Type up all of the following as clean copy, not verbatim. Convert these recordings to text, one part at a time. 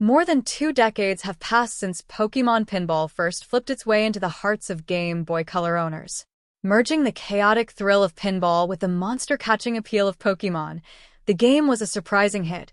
More than 2 decades have passed since Pokémon Pinball first flipped its way into the hearts of Game Boy Color owners. Merging the chaotic thrill of pinball with the monster-catching appeal of Pokémon, the game was a surprising hit,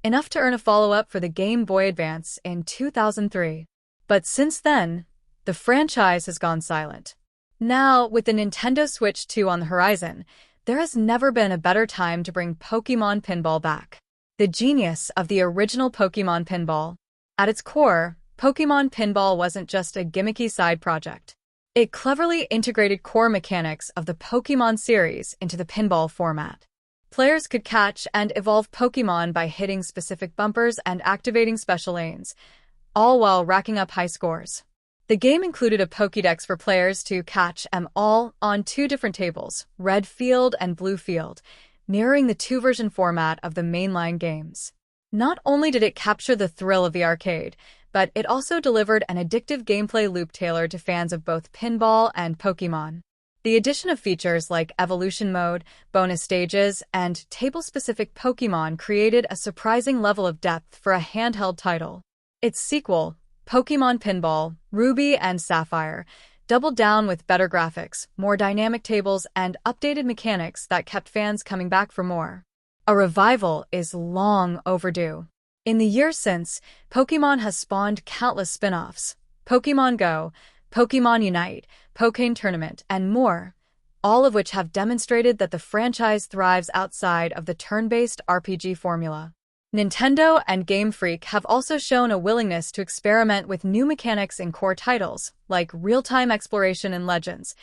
enough to earn a follow-up for the Game Boy Advance in 2003. But since then, the franchise has gone silent. Now, with the Nintendo Switch 2 on the horizon, there has never been a better time to bring Pokémon Pinball back. The genius of the original Pokémon Pinball. At its core, Pokémon Pinball wasn't just a gimmicky side project. It cleverly integrated core mechanics of the Pokémon series into the pinball format. Players could catch and evolve Pokémon by hitting specific bumpers and activating special lanes, all while racking up high scores. The game included a Pokédex for players to catch them all on 2 different tables, red field and blue field, mirroring the 2-version format of the mainline games. Not only did it capture the thrill of the arcade, but it also delivered an addictive gameplay loop tailored to fans of both pinball and Pokémon. The addition of features like evolution mode, bonus stages, and table-specific Pokémon created a surprising level of depth for a handheld title. Its sequel, Pokémon Pinball, Ruby and Sapphire, doubled down with better graphics, more dynamic tables, and updated mechanics that kept fans coming back for more. A revival is long overdue. In the years since, Pokémon has spawned countless spin-offs: Pokémon Go, Pokémon Unite, Pokémon Tournament, and more, all of which have demonstrated that the franchise thrives outside of the turn-based RPG formula. Nintendo and Game Freak have also shown a willingness to experiment with new mechanics in core titles, like real-time exploration in Legends,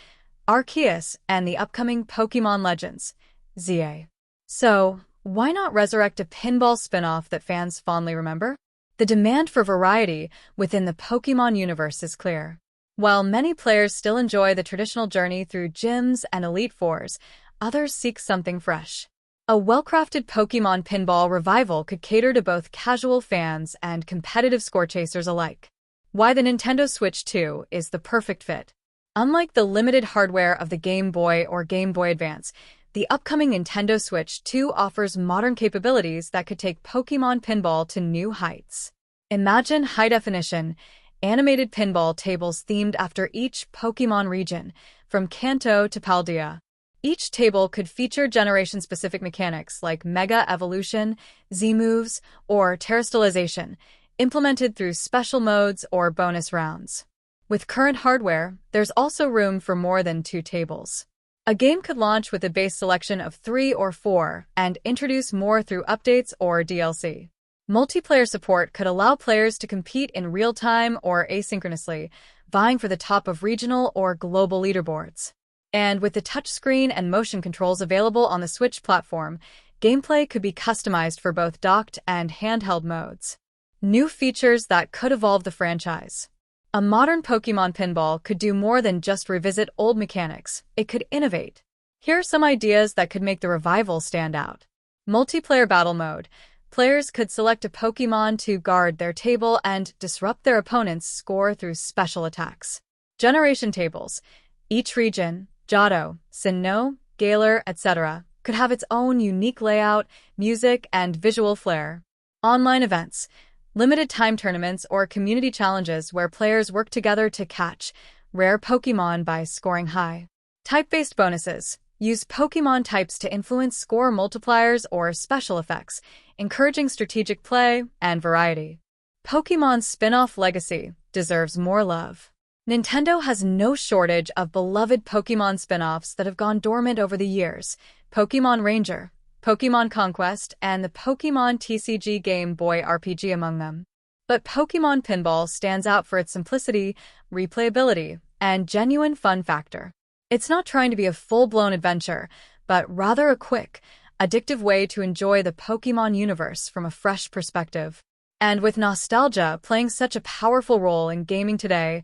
Arceus, and the upcoming Pokémon Legends, ZA. So, why not resurrect a pinball spin-off that fans fondly remember? The demand for variety within the Pokémon universe is clear. While many players still enjoy the traditional journey through gyms and Elite Fours, others seek something fresh. A well-crafted Pokémon Pinball revival could cater to both casual fans and competitive score chasers alike. Why the Nintendo Switch 2 is the perfect fit. Unlike the limited hardware of the Game Boy or Game Boy Advance, the upcoming Nintendo Switch 2 offers modern capabilities that could take Pokémon Pinball to new heights. Imagine high-definition, animated pinball tables themed after each Pokémon region, from Kanto to Paldea. Each table could feature generation-specific mechanics like Mega Evolution, Z-Moves, or Terrestrialization, implemented through special modes or bonus rounds. With current hardware, there's also room for more than 2 tables. A game could launch with a base selection of 3 or 4 and introduce more through updates or DLC. Multiplayer support could allow players to compete in real-time or asynchronously, vying for the top of regional or global leaderboards. And with the touchscreen and motion controls available on the Switch platform, gameplay could be customized for both docked and handheld modes. New features that could evolve the franchise. A modern Pokémon Pinball could do more than just revisit old mechanics. It could innovate. Here are some ideas that could make the revival stand out. Multiplayer battle mode. Players could select a Pokémon to guard their table and disrupt their opponent's score through special attacks. Generation tables. Each region, Johto, Sinnoh, Galar, etc., could have its own unique layout, music, and visual flair. Online events. Limited time tournaments or community challenges where players work together to catch rare Pokémon by scoring high. Type-based bonuses. Use Pokémon types to influence score multipliers or special effects, encouraging strategic play and variety. Pokémon's spin-off legacy deserves more love. Nintendo has no shortage of beloved Pokémon spin-offs that have gone dormant over the years: Pokémon Ranger, Pokémon Conquest, and the Pokémon TCG Game Boy RPG among them. But Pokémon Pinball stands out for its simplicity, replayability, and genuine fun factor. It's not trying to be a full-blown adventure, but rather a quick, addictive way to enjoy the Pokémon universe from a fresh perspective. And with nostalgia playing such a powerful role in gaming today,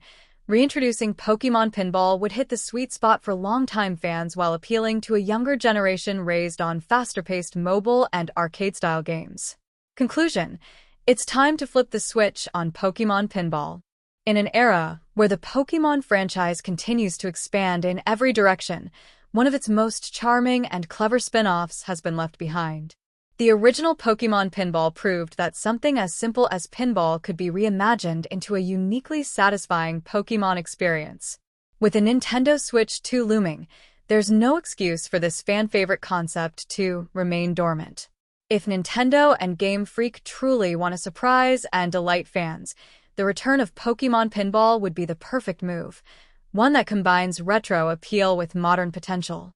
reintroducing Pokémon Pinball would hit the sweet spot for longtime fans while appealing to a younger generation raised on faster-paced mobile and arcade-style games. Conclusion: it's time to flip the switch on Pokémon Pinball. In an era where the Pokémon franchise continues to expand in every direction, one of its most charming and clever spin-offs has been left behind. The original Pokémon Pinball proved that something as simple as pinball could be reimagined into a uniquely satisfying Pokémon experience. With a Nintendo Switch 2 looming, there's no excuse for this fan-favorite concept to remain dormant. If Nintendo and Game Freak truly want to surprise and delight fans, the return of Pokémon Pinball would be the perfect move, one that combines retro appeal with modern potential.